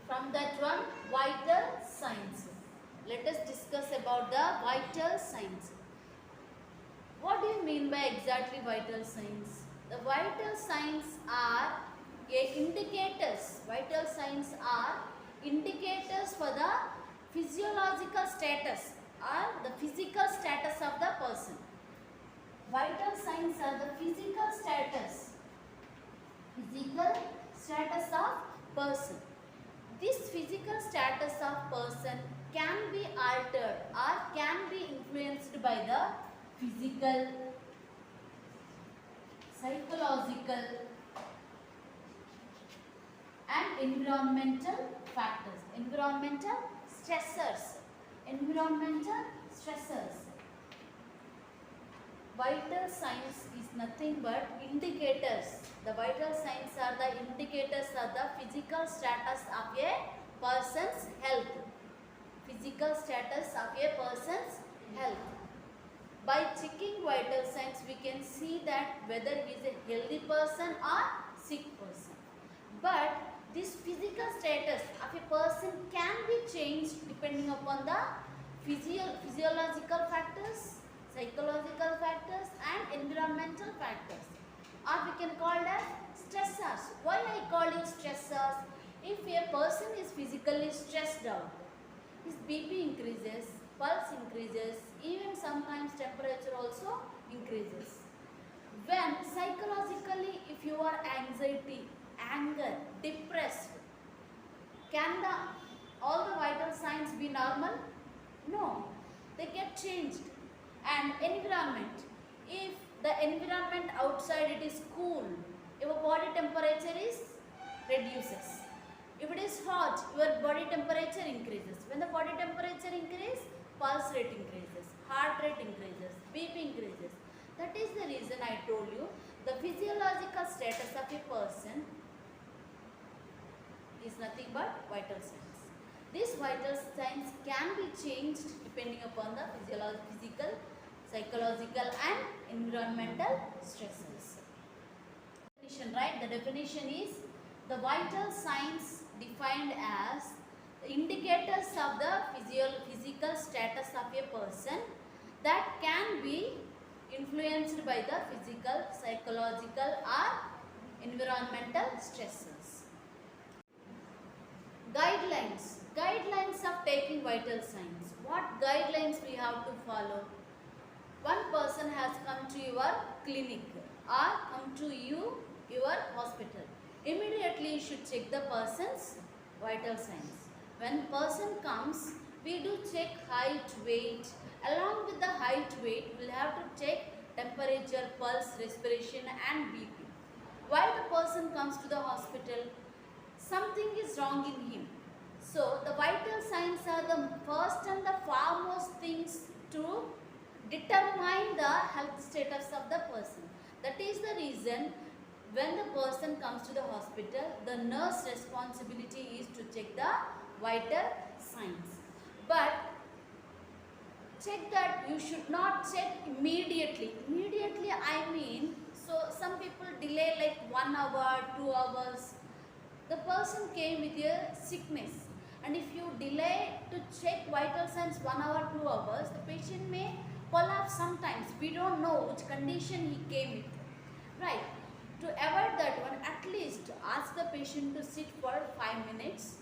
From that one, vital signs. Let us discuss about the vital signs. What do you mean by exactly vital signs? The vital signs are indicators. Vital signs are indicators for the physiological status or the physical status of the person. Vital signs are the physical status of person. This physical status of person can be altered or can be influenced by the physical, psychological and environmental factors. Environmental stressors. Vital signs is nothing but indicators. The vital signs are the indicators of the physical status of a person's health. Physical status of a person's health. By checking vital signs, we can see that whether he is a healthy person or sick person. But this physical status of a person can be changed depending upon the physiological factors, psychological factors and environmental factors, or we can call as stressors. Why I call it stressors? If a person is physically stressed out, his BP increases, pulse increases, even sometimes temperature also increases. When psychologically, if you are anxiety, anger, depressed, can all the vital signs be normal? No, they get changed. And environment, if the environment outside it is cool, your body temperature is reduces. If it is hot, your body temperature increases. When the body temperature increases, pulse rate increases, heart rate increases, BP increases. That is the reason I told you the physiological status of a person is nothing but vital signs. These vital signs can be changed depending upon the physical, psychological and environmental stresses. Definition, right? The definition is the vital signs defined as the indicators of the physical status of a person that can be influenced by the physical, psychological or environmental stresses. Guidelines of taking vital signs. What guidelines we have to follow? One person has come to your clinic or come to your hospital. Immediately you should check the person's vital signs. When person comes, we do check height, weight. Along with the height, weight, we will have to check temperature, pulse, respiration and BP. Why the person comes to the hospital? Something is wrong in him. So the vital signs are the first and the foremost things to determine the health status of the person. That is the reason when the person comes to the hospital, the nurse responsibility is to check the vital signs. But check that you should not check immediately. Immediately I mean, so some people delay like 1 hour, 2 hours. The person came with a sickness, and if you delay to check vital signs 1 hour, 2 hours, the patient may collapse sometimes. We don't know which condition he came with, right? To avoid that one, at least ask the patient to sit for 5 minutes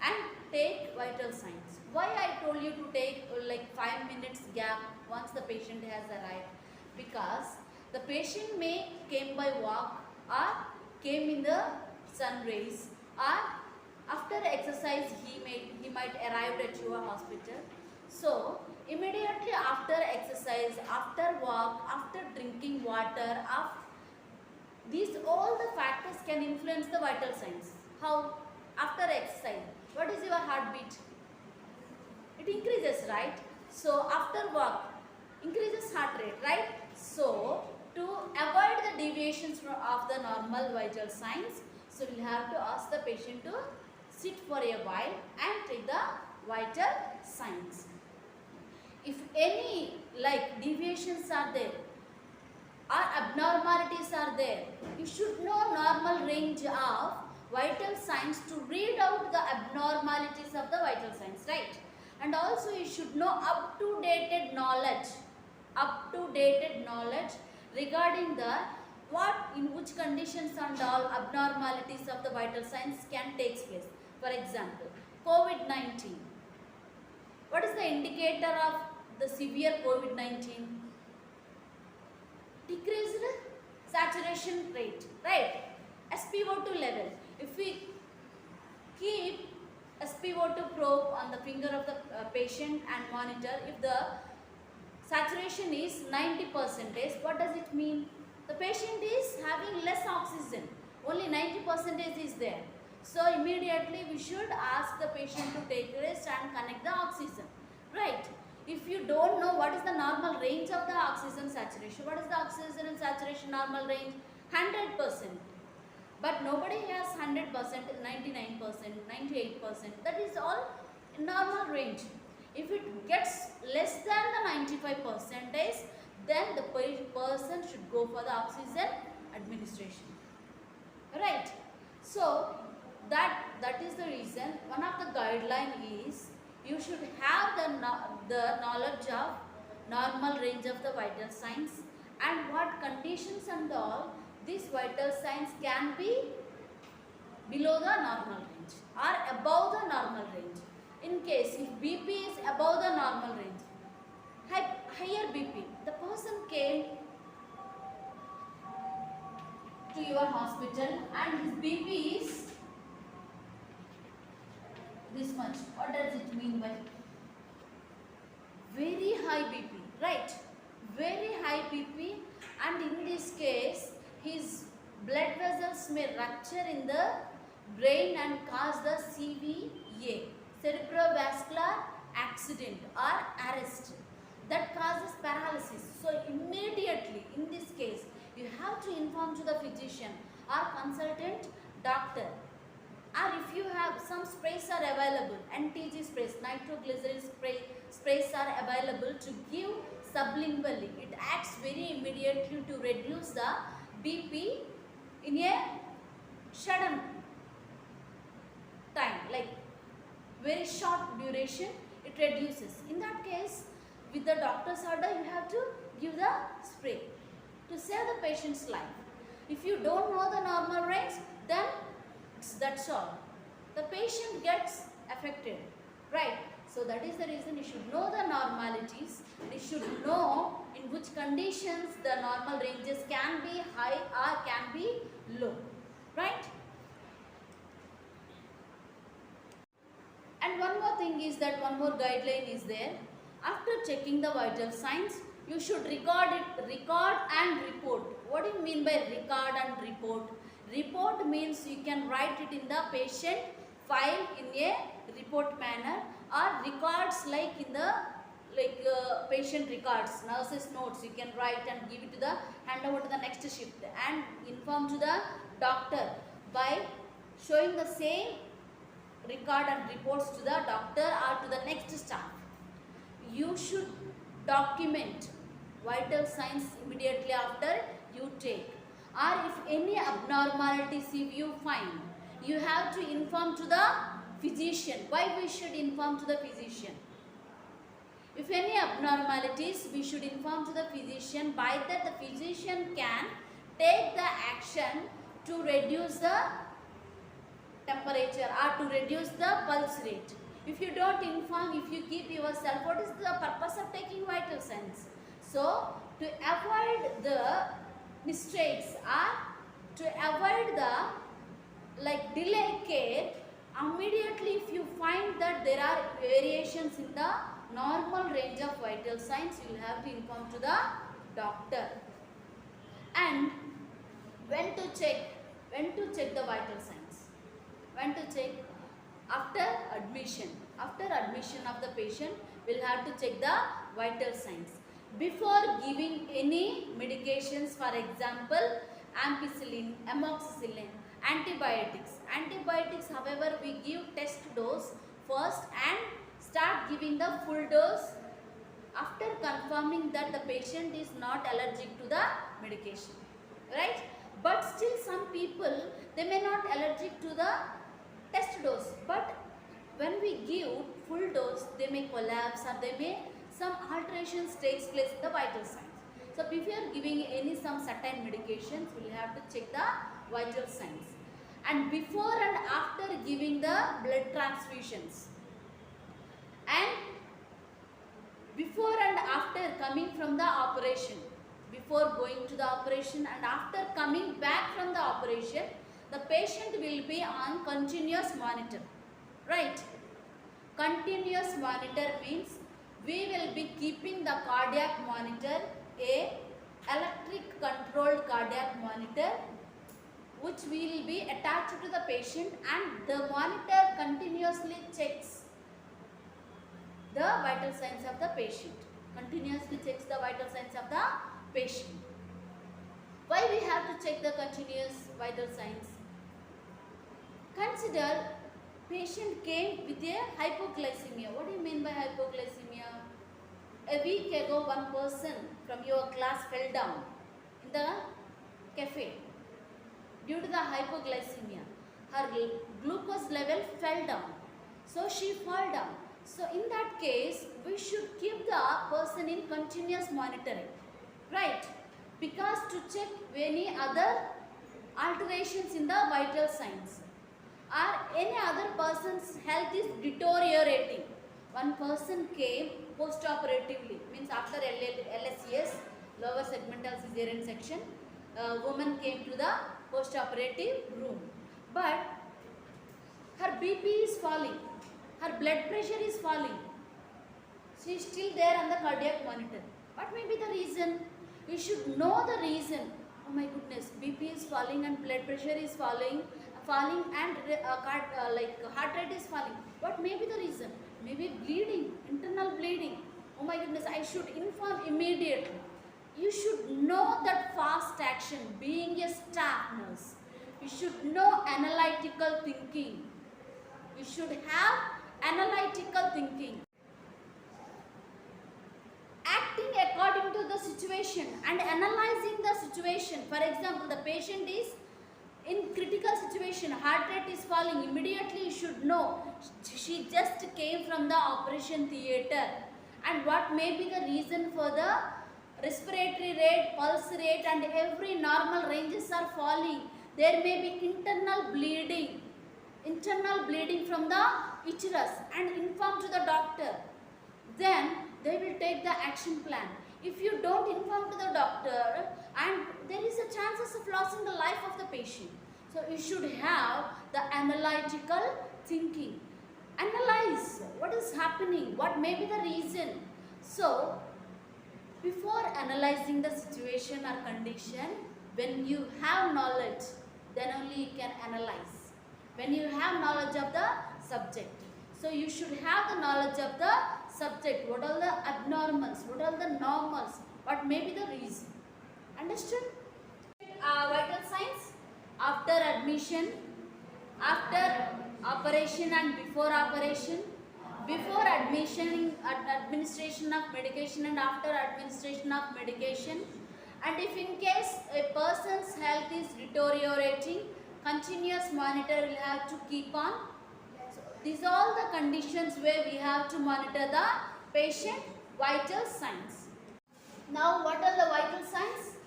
and take vital signs. Why I told you to take like 5 minutes gap once the patient has arrived? Because the patient may came by walk or came in the sun rays, or after exercise he might arrive at your hospital. So immediately after exercise, after walk, after drinking water, these all the factors can influence the vital signs. How? After exercise, what is your heartbeat? It increases, right? So after walk, increases heart rate, right? So to avoid the deviations of the normal vital signs, so we'll have to ask the patient to sit for a while and take the vital signs. If any like deviations are there or abnormalities are there, you should know normal range of vital signs to read out the abnormal vital signs, right? And also you should know up to dated knowledge regarding the what in which conditions and all abnormalities of the vital signs can take place. For example, COVID-19. What is the indicator of the severe COVID-19? Decreased saturation rate, right? SpO2 level. If we keep SpO2 probe on the finger of the patient and monitor, if the saturation is 90%, what does it mean? The patient is having less oxygen, only 90% is there. So immediately we should ask the patient to take rest and connect the oxygen, right? If you don't know what is the normal range of the oxygen saturation, what is the oxygen saturation normal range? 100%. But nobody has 100%, 99%, 98%. That is all normal range. If it gets less than the 95%, then the person should go for the oxygen administration. Right? So that is the reason. One of the guideline is you should have the knowledge of normal range of the vital signs and what conditions and all these vital signs can be below the normal range or above the normal range. In case if BP is above the normal range, higher BP, the person came to your hospital and his BP is this much. What does it mean by very high BP, right? Very high BP, and in this case his blood vessels may rupture in the brain and cause the CVA, cerebrovascular accident or arrest, that causes paralysis. So immediately in this case you have to inform to the physician or consultant doctor, or if you have some sprays are available, NTG sprays, nitroglycerin sprays are available to give sublingually. It acts very immediately to reduce the BP in a sudden time, like very short duration it reduces. In that case, with the doctor's order you have to give the spray to save the patient's life. If you don't know the normal range, then that's all. The patient gets affected, right? So that is the reason you should know the normalities. You should know in which conditions the normal ranges can be high or can be low, right? And one more thing is that one more guideline is there. After checking the vital signs, you should record and report. What do you mean by record and report? Report means you can write it in the patient file in a report manner, or records like in the patient records, nurses notes, you can write and give it to the hand over to the next shift and inform to the doctor by showing the same record and reports to the doctor or to the next staff. You should document vital signs immediately after you take, or if any abnormalities if you find, you have to inform to the physician. Why we should inform to the physician? If any abnormalities, we should inform to the physician. By that the physician can take the action to reduce the temperature or to reduce the pulse rate. If you don't inform, if you keep yourself, what is the purpose of taking vital signs? So to avoid the mistakes or to avoid the delay care, immediately if you find that there are variations in the normal range of vital signs, you will have to inform to the doctor. And when to check the vital signs? When to check? After admission. After admission of the patient, we will have to check the vital signs. Before giving any medications, for example, ampicillin, amoxicillin, antibiotics. Antibiotics, however, we give test dose first and start giving the full dose after confirming that the patient is not allergic to the medication, right? But still some people, they may not allergic to the test dose, but when we give full dose, they may collapse or they may some alterations takes place in the vital signs. So before giving any some certain medications, we will have to check the vital signs. And before and after giving the blood transfusions, and before and after coming from the operation, before going to the operation and after coming back from the operation, the patient will be on continuous monitor, right? Continuous monitor means we will be keeping the cardiac monitor a electric controlled cardiac monitor, which will be attached to the patient, and the monitor continuously checks the vital signs of the patient. Continuously checks the vital signs of the patient. Why we have to check the continuous vital signs? Consider patient came with a hypoglycemia. What do you mean by hypoglycemia? A week ago, one person from your class fell down in the cafe due to the hypoglycemia. Her glucose level fell down, so she fell down. So in that case, we should keep the person in continuous monitoring, right? Because to check any other alterations in the vital signs, or any other person's health is deteriorating. One person came post-operatively, means after LSCS, lower segmental cesarean section, woman came to the post-operative room, but her BP is falling, her blood pressure is falling. She is still there on the cardiac monitor. What may be the reason? We should know the reason. Oh my goodness, BP is falling and blood pressure is falling and heart rate is falling. What may be the reason? Maybe bleeding, internal bleeding. Oh my goodness, I should inform immediately. You should know that fast action. Being a staff nurse, you should know analytical thinking. You should have analytical thinking. Acting according to the situation and analyzing the situation. For example, the patient is in critical situation, heart rate is falling, immediately you should know she just came from the operation theatre, and what may be the reason for the respiratory rate, pulse rate and every normal ranges are falling. There may be internal bleeding from the uterus, and inform to the doctor. Then they will take the action plan. If you don't inform to the doctor, and there is a chances of losing the life of the patient. So you should have the analytical thinking. Analyze what is happening, what may be the reason. So before analyzing the situation or condition, when you have knowledge, then only you can analyze. When you have knowledge of the subject. So you should have the knowledge of the subject. What are the abnormals? What are the normals? What may be the reason? Understood? Vital signs after admission, after operation and before operation, before admission, administration of medication and after administration of medication, and if in case a person's health is deteriorating, continuous monitor will have to keep on. So these are all the conditions where we have to monitor the patient vital signs. Now what are the vital signs?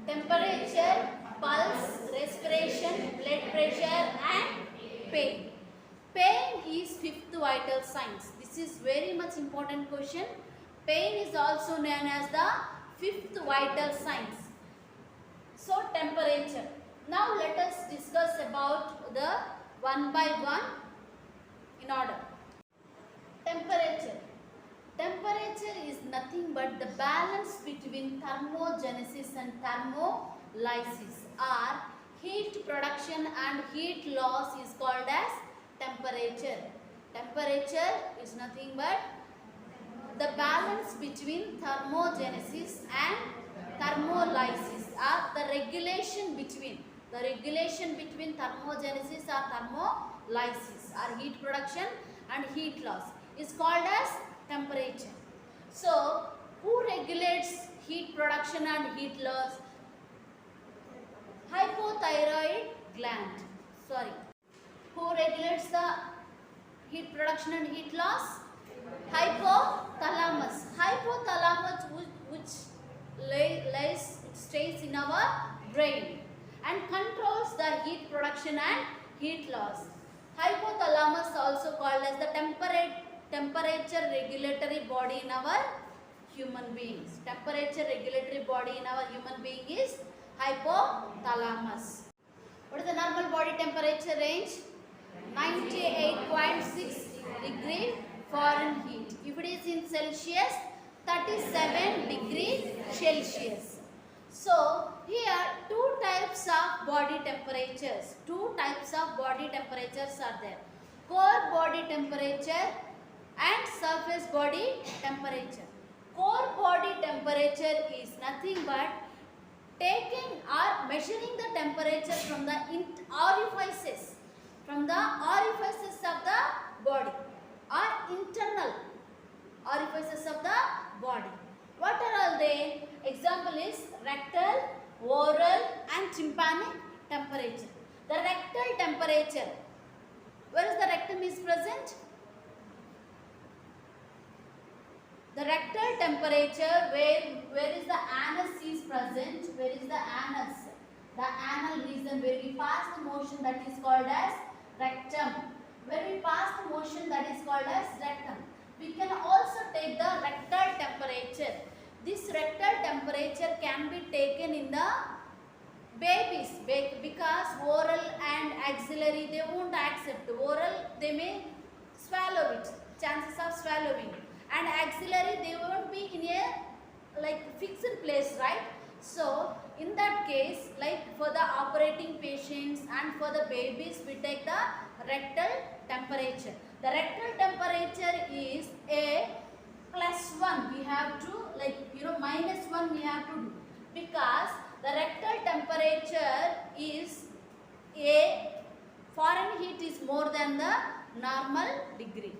Temperature, pulse, respiration, blood pressure and pain. Pain is fifth vital signs. This is very much important question. Pain is also known as the fifth vital signs. So temperature. Now let us discuss about the one by one in order. Temperature. Temperature is nothing but the balance between thermogenesis and thermolysis, or heat production and heat loss is called as temperature. Temperature is nothing but the balance between thermogenesis and thermolysis, or the regulation between thermogenesis or thermolysis, or heat production and heat loss is called as temperature. So who regulates heat production and heat loss? Hypothyroid gland. Who regulates the heat production and heat loss? Hypothalamus. Hypothalamus which stays in our brain and controls the heat production and heat loss. Hypothalamus also called as the temperature regulatory body in our human beings. Temperature regulatory body in our human being is hypothalamus. What is the normal body temperature range? 98.6 degree Fahrenheit. If it is in Celsius, 37 degree Celsius. So here two types of body temperatures. Two types of body temperatures are there. Core body temperature and surface body temperature. Core body temperature is nothing but taking or measuring the temperature from the orifices of the body or internal orifices of the body. What are all they? Example is rectal, oral and tympanic temperature. The rectal temperature, where is the rectum is present? The rectal temperature, where is the anus is present? Where is the anus? The anal region where we pass the motion, that is called as rectum. Where we pass the motion, that is called as rectum. We can also take the rectal temperature. This rectal temperature can be taken in the babies because oral and axillary they won't accept. Oral they may swallow it, chances of swallowing, and axillary they won't be in a fixed place, right? So in that case, like for the operating patients and for the babies, we take the rectal temperature. The rectal temperature is a +1. We have to -1 we have to do, because the rectal temperature is a Fahrenheit is more than the normal degree.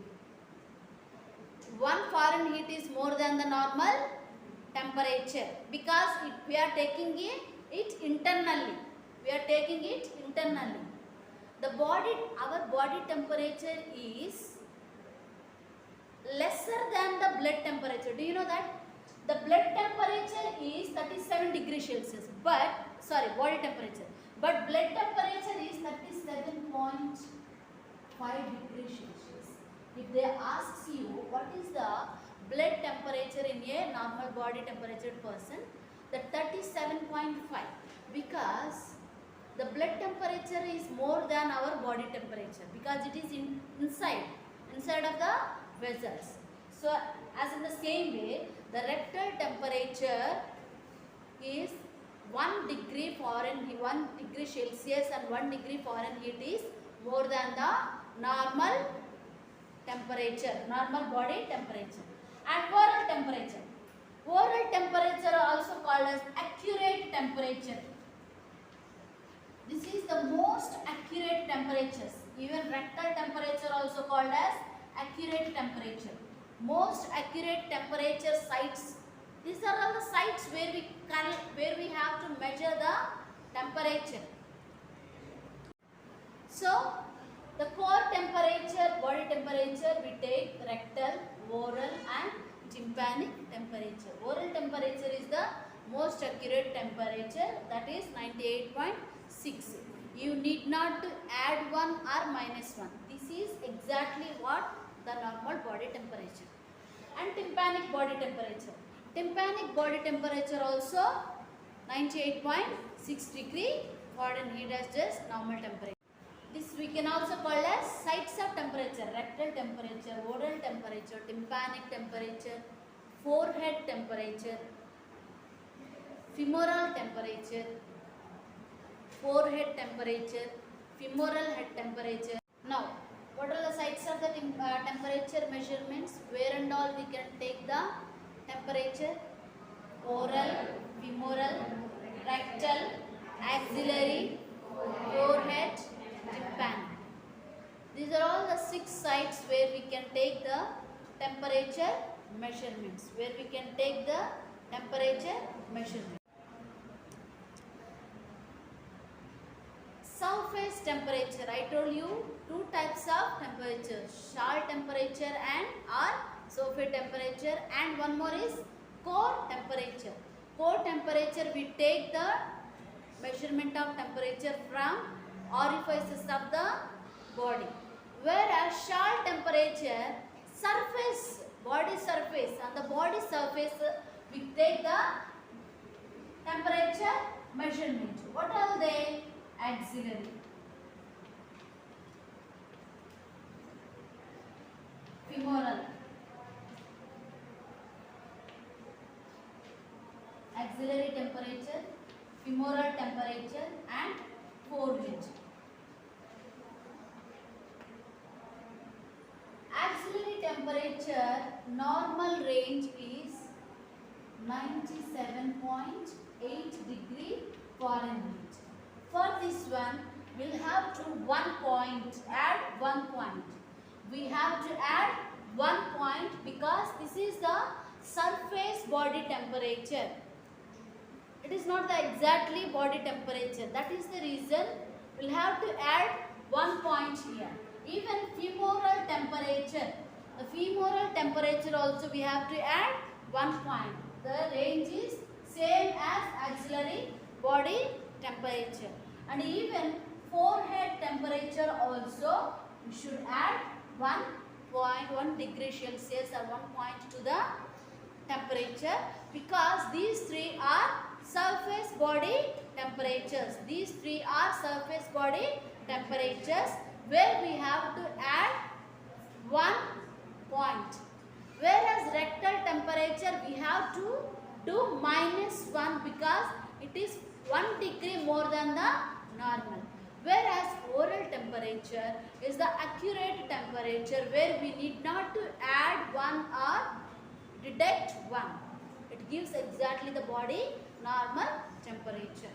1 Fahrenheit is more than the normal temperature, because we are taking it internally. We are taking it internally. Our body temperature is lesser than the blood temperature. Do you know that? The blood temperature is 37 degrees Celsius, body temperature. But blood temperature is 37.5 degrees Celsius. If they ask you what is the blood temperature in a normal body temperature person, the 37.5, because the blood temperature is more than our body temperature, because it is inside of the vessels. So as in the same way, the rectal temperature is 1 degree Fahrenheit, 1 degree Celsius and 1 degree Fahrenheit is more than the normal temperature, normal body temperature. And oral temperature. Oral temperature also called as accurate temperature. This is the most accurate temperatures. Even rectal temperature also called as accurate temperature. Most accurate temperature sites. These are all the sites where we have to measure the temperature. So the core temperature, body temperature, we take rectal, oral and tympanic temperature. Oral temperature is the most accurate temperature, that is 98.6. You need not to add 1 or -1. This is exactly what the normal body temperature. And tympanic body temperature. Tympanic body temperature also 98.6 degree Fahrenheit as just normal temperature. This we can also call as sites of temperature: rectal temperature, oral temperature, tympanic temperature, forehead temperature, femoral temperature, forehead temperature, femoral head temperature. Now, what are the sites of the temperature measurements? Where and all we can take the temperature? Oral, femoral, rectal, axillary, forehead, tympanic. These are all the 6 sites where we can take the temperature measurements. Where we can take the temperature measurement. Surface temperature. I told you two types of temperature, Schall temperature and or surface temperature, and one more is core temperature. Core temperature, we take the measurement of temperature from orifices of the body. Whereas Schall temperature, surface, body surface, on the body surface we take the temperature measurement. What are they? Axillary, femoral, axillary temperature, femoral temperature and forehead. Axillary temperature normal range is 97.8 degree Fahrenheit. For this one, we'll have to add 1 point. We have to add 1 point because this is the surface body temperature. It is not the exactly body temperature. That is the reason we'll have to add 1 point here. Even femoral temperature. The femoral temperature also we have to add 1 point. The range is same as axillary body temperature. And even forehead temperature also we should add 1 degree Celsius or 1 point to the temperature, because these three are surface body temperatures. These three are surface body temperatures where we have to add 1 point. Whereas rectal temperature we have to do -1 because it is 1 degree more than the normal. Whereas oral temperature is the accurate temperature where we need not to add 1 or deduct 1. It gives exactly the body normal temperature.